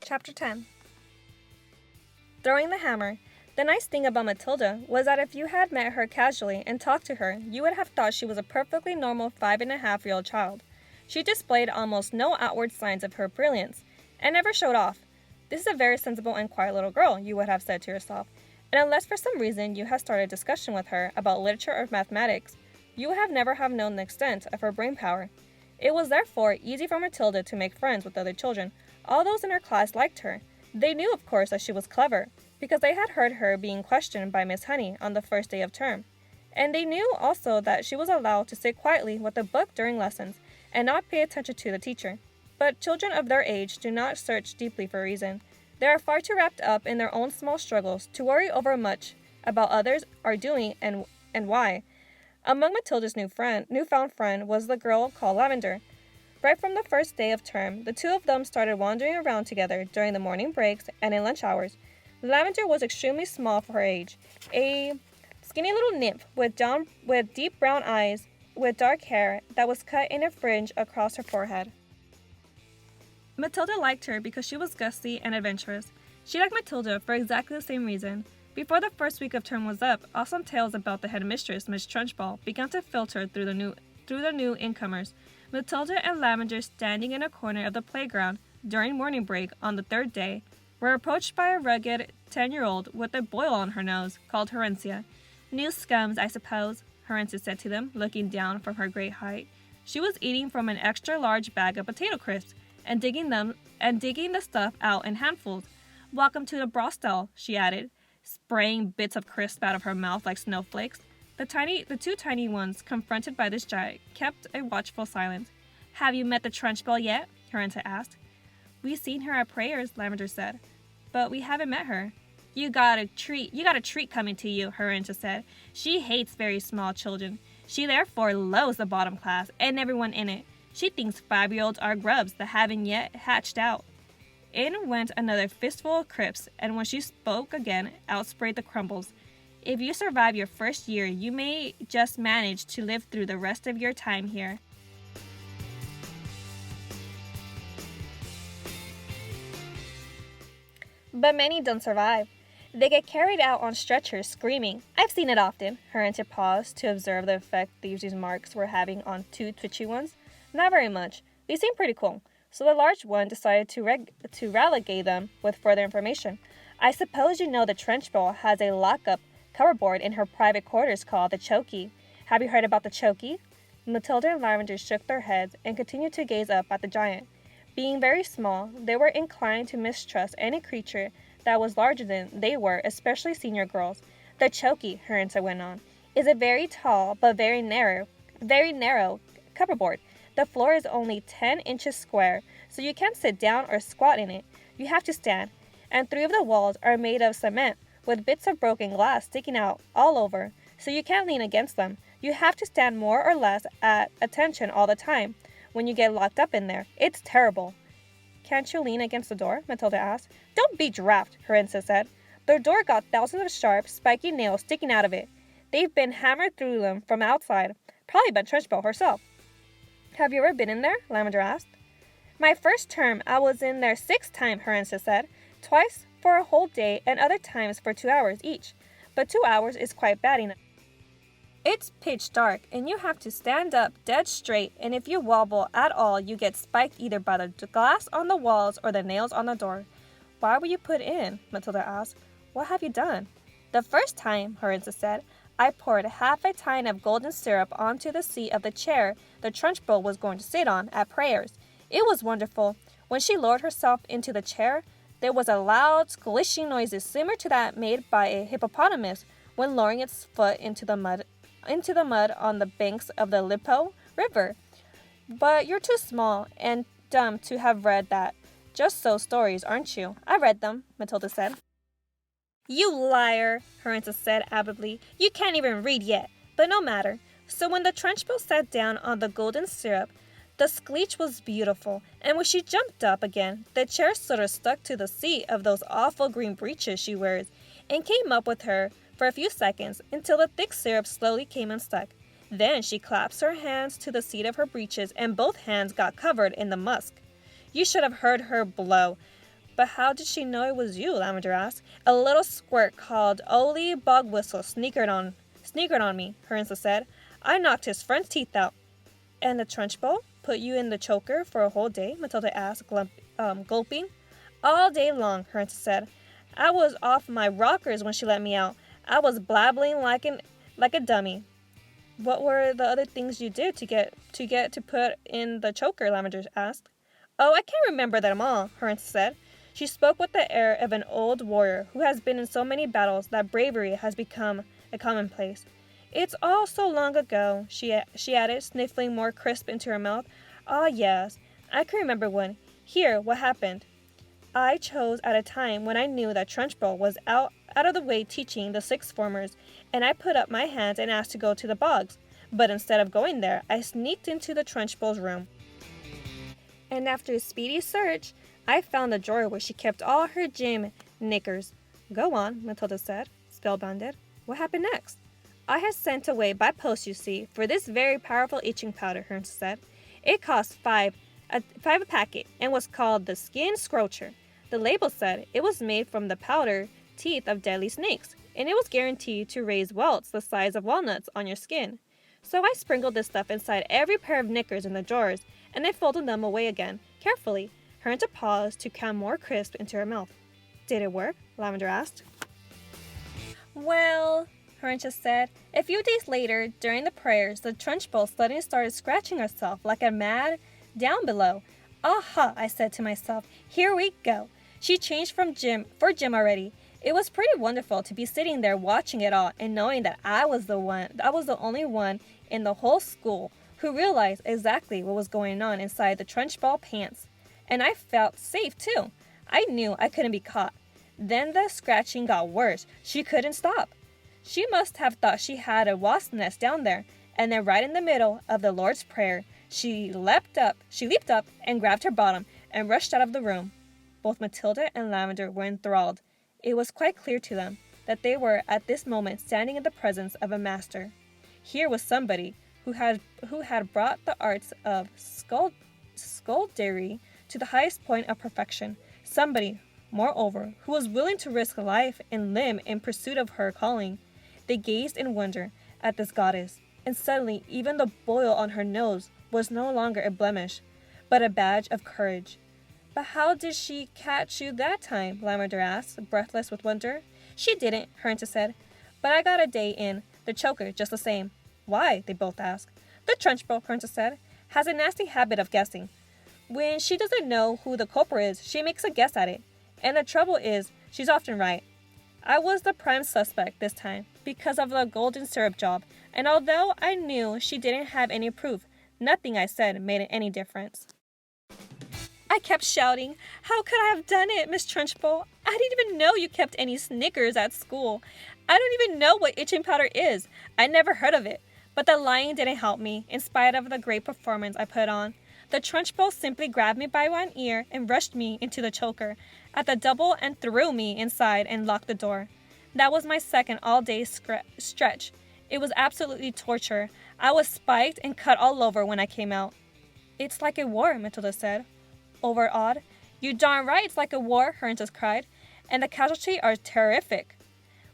Chapter 10. Throwing the hammer. The nice thing about Matilda was that if you had met her casually and talked to her, you would have thought she was a perfectly normal 5.5-year-old child. She displayed almost no outward signs of her brilliance, and never showed off. This is a very sensible and quiet little girl, you would have said to yourself, and unless for some reason you had started a discussion with her about literature or mathematics, you would have never have known the extent of her brain power. It was therefore easy for Matilda to make friends with other children. All those in her class liked her. They knew, of course, that she was clever, because they had heard her being questioned by Miss Honey on the first day of term. And they knew also that she was allowed to sit quietly with a book during lessons and not pay attention to the teacher. But children of their age do not search deeply for reason. They are far too wrapped up in their own small struggles to worry over much about others are doing and why. Among Matilda's newfound friend was the girl called Lavender. Right from the first day of term, the two of them started wandering around together during the morning breaks and in lunch hours. Lavender was extremely small for her age, a skinny little nymph with deep brown eyes, with dark hair that was cut in a fringe across her forehead. Matilda liked her because she was gusty and adventurous. She liked Matilda for exactly the same reason. Before the first week of term was up, awesome tales about the headmistress, Miss Trunchbull, began to filter through the new incomers. Matilda and Lavender, standing in a corner of the playground during morning break on the third day, were approached by a rugged 10-year-old with a boil on her nose, called Horatia. "New scums, I suppose," Horatia said to them, looking down from her great height. She was eating from an extra-large bag of potato crisps and digging the stuff out in handfuls. "Welcome to the brothel," she added, spraying bits of crisp out of her mouth like snowflakes. The two tiny ones, confronted by this giant, kept a watchful silence. "Have you met the Trunchbull yet?" Horatia asked. "We've seen her at prayers," Lavender said, "but we haven't met her." You got a treat coming to you," Horatia said. "She hates very small children. She therefore loathes the bottom class and everyone in it. She thinks 5-year-olds are grubs that haven't yet hatched out." In went another fistful of crisps, and when she spoke again, out sprayed the crumbles. "If you survive your first year, you may just manage to live through the rest of your time here." But many don't survive. They get carried out on stretchers screaming. "I've seen it often." Horatia paused to observe the effect these remarks were having on two twitchy ones. "Not very much. They seem pretty cool." So the large one decided to relegate them with further information. "I suppose you know the Trunchbull has a lock-up cupboard in her private quarters called the chokey. Have you heard about the chokey?" Matilda and Lavender shook their heads and continued to gaze up at the giant. Being very small, they were inclined to mistrust any creature that was larger than they were, especially senior girls. "The chokey," Horatia went on, "is a very tall but very narrow cupboard. The floor is only 10 inches square, so you can't sit down or squat in it. You have to stand, and 3 of the walls are made of cement, with bits of broken glass sticking out all over, so you can't lean against them. You have to stand more or less at attention all the time when you get locked up in there. It's terrible." "Can't you lean against the door?" Matilda asked. "Don't be daft," Horatia said. "The door got thousands of sharp, spiky nails sticking out of it. They've been hammered through them from outside, probably by Trunchbull herself." "Have you ever been in there?" Lavender asked. "My first term, I was in there 6 times, Horatia said. "Twice for a whole day and other times for 2 hours each. But 2 hours is quite bad enough. It's pitch dark, and you have to stand up dead straight, and if you wobble at all, you get spiked either by the glass on the walls or the nails on the door." "Why were you put in?" Matilda asked. "What have you done?" "The first time," Horatia said, "I poured half a pint of golden syrup onto the seat of the chair the Trunchbull was going to sit on at prayers. It was wonderful. When she lowered herself into the chair, there was a loud, squishing noise similar to that made by a hippopotamus when lowering its foot into the mud on the banks of the Lipo River. But you're too small and dumb to have read that. Just so stories, aren't you?" "I read them," Matilda said. "You liar," Horatia said avidly. "You can't even read yet. But no matter. So when the Trunchbull sat down on the golden syrup, the screech was beautiful, and when she jumped up again, the chair sort of stuck to the seat of those awful green breeches she wears, and came up with her for a few seconds until the thick syrup slowly came unstuck. Then she clasped her hands to the seat of her breeches, and both hands got covered in the musk. You should have heard her blow. But how did she know it was you? Lavender asked. A little squirt called Oli Bogwhistle sneakered on me, Harinsa said. I knocked his front teeth out. And the Trunchbull put you in the choker for a whole day? Matilda asked, gulping. All day long, Harinsa said. I was off my rockers when she let me out. I was blabbling like a dummy. What were the other things you did to get to put in the choker? Lavender asked. Oh, I can't remember them all, Harinsa said. She spoke with the air of an old warrior who has been in so many battles that bravery has become a commonplace. It's all so long ago, she added, sniffling more crisp into her mouth. Ah, yes, I can remember one. Here, what happened? I chose at a time when I knew that Trunchbull was out of the way teaching the sixth formers, and I put up my hands and asked to go to the bogs. But instead of going there, I sneaked into the Trunchbull's room. And after a speedy search, I found the drawer where she kept all her gym knickers. Go on, Matilda said, spellbounded. What happened next? I had sent away by post, you see, for this very powerful itching powder, Harinsa said. It cost five a packet and was called the Skin Scroacher. The label said it was made from the powder teeth of deadly snakes, and it was guaranteed to raise welts the size of walnuts on your skin. So I sprinkled this stuff inside every pair of knickers in the drawers, and I folded them away again, carefully. Harinsa paused to cram more crisp into her mouth. Did it work? Lavender asked. Well, Harinsa said, a few days later, during the prayers, the Trunchbull suddenly started scratching herself like a mad down below. Aha, I said to myself, here we go. She changed for Jim already. It was pretty wonderful to be sitting there watching it all and knowing that I was the only one in the whole school who realized exactly what was going on inside the Trunchbull pants. And I felt safe, too. I knew I couldn't be caught. Then the scratching got worse. She couldn't stop. She must have thought she had a wasp nest down there. And then right in the middle of the Lord's Prayer, she leaped up and grabbed her bottom and rushed out of the room. Both Matilda and Lavender were enthralled. It was quite clear to them that they were at this moment standing in the presence of a master. Here was somebody who had brought the arts of skullduggery to the highest point of perfection. Somebody, moreover, who was willing to risk life and limb in pursuit of her calling. They gazed in wonder at this goddess, and suddenly even the boil on her nose was no longer a blemish, but a badge of courage. But how did she catch you that time? Lavender asked, breathless with wonder. She didn't, Harinsa said, but I got a day in the choker just the same. Why? They both asked. The Trunchbull, Harinsa said, has a nasty habit of guessing. When she doesn't know who the culprit is, she makes a guess at it. And the trouble is, she's often right. I was the prime suspect this time, because of the golden syrup job, and although I knew she didn't have any proof, nothing I said made any difference. I kept shouting, how could I have done it, Miss Trunchbull? I didn't even know you kept any Snickers at school. I don't even know what itching powder is. I never heard of it. But the lying didn't help me, in spite of the great performance I put on. The Trunchbull simply grabbed me by one ear and rushed me into the choker at the double and threw me inside and locked the door. That was my second all-day stretch. It was absolutely torture. I was spiked and cut all over when I came out. It's like a war, Matilda said, overawed. You darn right it's like a war, Harinsa cried, and the casualties are terrific.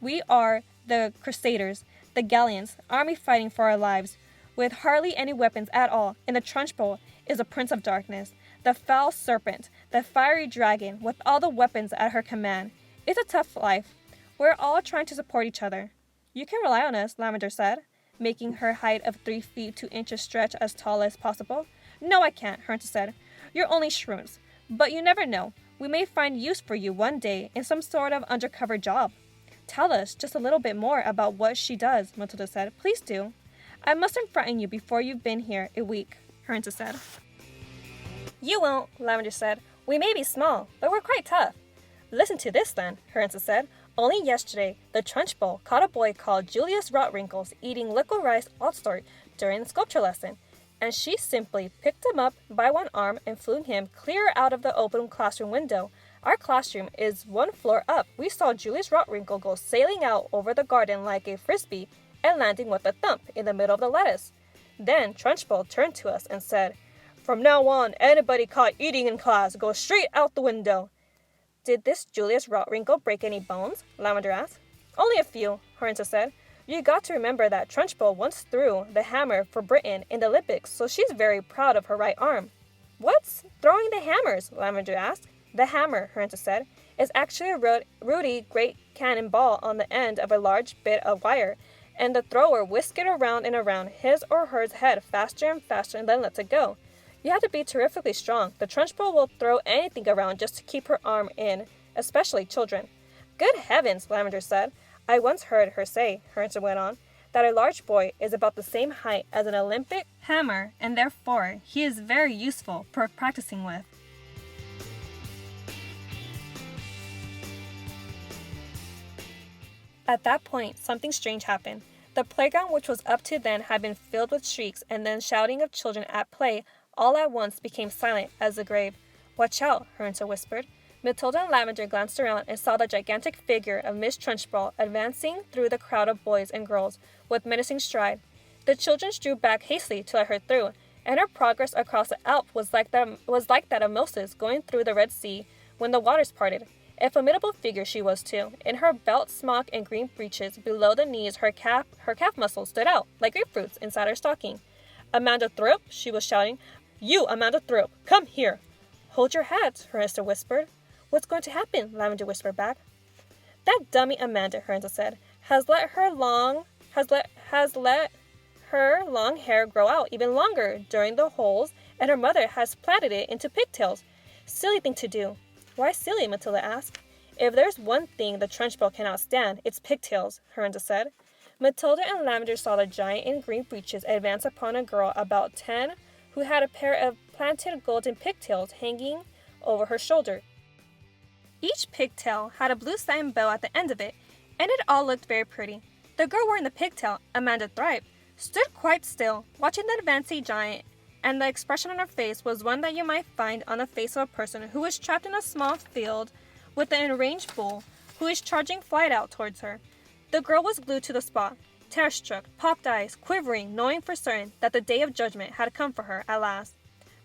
We are the Crusaders, the Galleons, army fighting for our lives, with hardly any weapons at all, and the Trunchbull is a prince of darkness, the foul serpent, the fiery dragon, with all the weapons at her command. It's a tough life. We're all trying to support each other. You can rely on us, Lavender said, making her height of 3 feet 2 inches stretch as tall as possible. No, I can't, Harinsa said. You're only shrooms. But you never know. We may find use for you one day in some sort of undercover job. Tell us just a little bit more about what she does, Matilda said. Please do. I mustn't frighten you before you've been here a week, Harinsa said. You won't, Lavender said. We may be small, but we're quite tough. Listen to this then, Harinsa said. Only yesterday, the Trunchbull caught a boy called Julius Rotwrinkles eating licorice Altstort during the sculpture lesson, and she simply picked him up by one arm and flew him clear out of the open classroom window. Our classroom is 1 floor up. We saw Julius Rotwrinkle go sailing out over the garden like a frisbee and landing with a thump in the middle of the lettuce. Then Trunchbull turned to us and said, "From now on, anybody caught eating in class goes straight out the window." Did this Julius Wrinkle break any bones? Lavender asked. Only a few, Horinta said. You got to remember that Trunchbull once threw the hammer for Britain in the Olympics, so she's very proud of her right arm. What's throwing the hammers? Lavender asked. The hammer, Horinta said, is actually a ruddy great cannon ball on the end of a large bit of wire, and the thrower whisks it around and around his or her head faster and faster and then lets it go. You have to be terrifically strong. The Trunchbull will throw anything around just to keep her arm in, especially children. Good heavens, Lavender said. I once heard her say, Horinta went on, that a large boy is about the same height as an Olympic hammer, and therefore he is very useful for practicing with. At that point, something strange happened. The playground, which was up to then had been filled with shrieks and then shouting of children at play, all at once became silent as the grave. Watch out, Horinta whispered. Matilda and Lavender glanced around and saw the gigantic figure of Miss Trunchbull advancing through the crowd of boys and girls with menacing stride. The children drew back hastily to let her through, and her progress across the Alp was like that of Moses going through the Red Sea when the waters parted. A formidable figure she was, too. In her belt smock and green breeches, below the knees, her calf muscles stood out like grapefruits inside her stocking. Amanda Thorpe, she was shouting. You, Amanda Thorpe, come here. Hold your hat, Horinta whispered. What's going to happen? Lavender whispered back. That dummy Amanda, Horinta said, has let her long hair grow out even longer during the holes, and her mother has plaited it into pigtails. Silly thing to do. Why silly? Matilda asked. If there's one thing the Trunchbull cannot stand, it's pigtails, Horinta said. Matilda and Lavender saw the giant in green breeches advance upon a girl about 10 who had a pair of plaited golden pigtails hanging over her shoulder. Each pigtail had a blue satin bow at the end of it, and it all looked very pretty. The girl wearing the pigtail, Amanda Thorpe, stood quite still, watching the advancing giant, and the expression on her face was one that you might find on the face of a person who is trapped in a small field with an enraged bull who is charging flight out towards her. The girl was glued to the spot, terror-struck, popped eyes, quivering, knowing for certain that the day of judgment had come for her at last.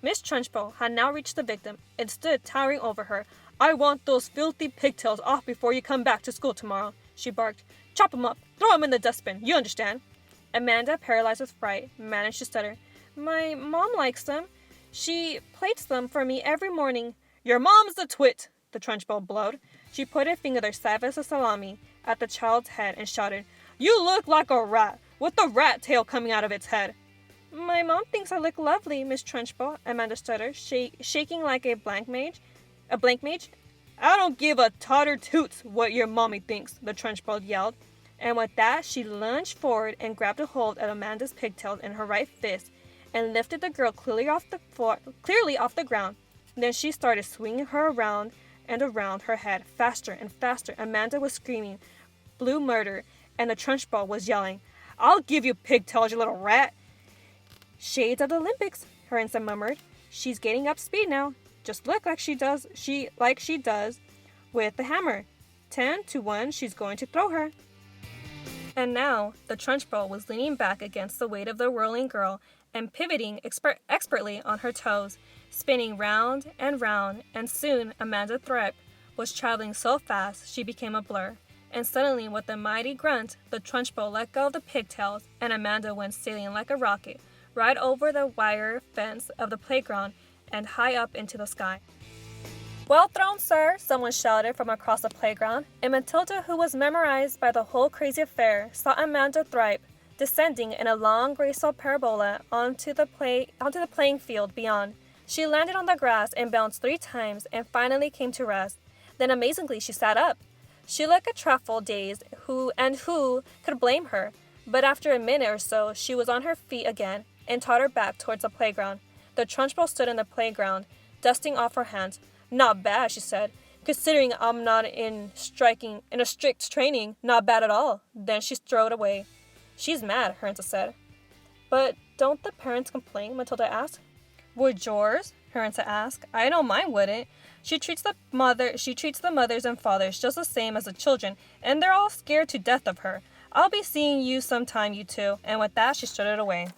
Miss Trunchbull had now reached the victim and stood towering over her. I want those filthy pigtails off before you come back to school tomorrow, she barked. Chop 'em up, throw 'em in the dustbin, you understand? Amanda, paralyzed with fright, managed to stutter. My mom likes them. She plates them for me every morning. Your mom's a twit, the Trunchbull blowed. She put a finger there, savage as a salami, at the child's head and shouted, You look like a rat, with the rat tail coming out of its head. My mom thinks I look lovely, Miss Trunchbull, Amanda stuttered, shaking like a blank mage. A blank mage? I don't give a totter toots what your mommy thinks, the Trunchbull yelled. And with that, she lunged forward and grabbed a hold of Amanda's pigtails in her right fist and lifted the girl clearly off the ground. Then she started swinging her around and around her head, faster and faster. Amanda was screaming blue murder, and the Trunchbull was yelling, I'll give you pigtails, you little rat. Shades of the Olympics, Horinta murmured. She's getting up speed now. Just look like she does with the hammer. 10 to 1, she's going to throw her. And now the Trunchbull was leaning back against the weight of the whirling girl and pivoting expertly on her toes, spinning round, and soon Amanda Thorpe was traveling so fast she became a blur. And suddenly, with a mighty grunt, the Trunchbull let go of the pigtails, and Amanda went sailing like a rocket, right over the wire fence of the playground and high up into the sky. Well thrown, sir, someone shouted from across the playground, and Matilda, who was memorized by the whole crazy affair, saw Amanda Thorpe descending in a long, graceful parabola onto the playing field beyond. She landed on the grass and bounced 3 times and finally came to rest. Then amazingly she sat up. She looked a trifle dazed, who could blame her? But after a minute or so, she was on her feet again and tottered back towards the playground. The Trunchbull stood in the playground, dusting off her hands. Not bad, she said. Considering I'm not in a strict training, not bad at all. Then she strode away. She's mad, Horinta said. But don't the parents complain? Matilda asked. Would yours? Horinta asked. I know mine wouldn't. She treats the mothers and fathers just the same as the children, and they're all scared to death of her. I'll be seeing you sometime, you two. And with that, she strutted away.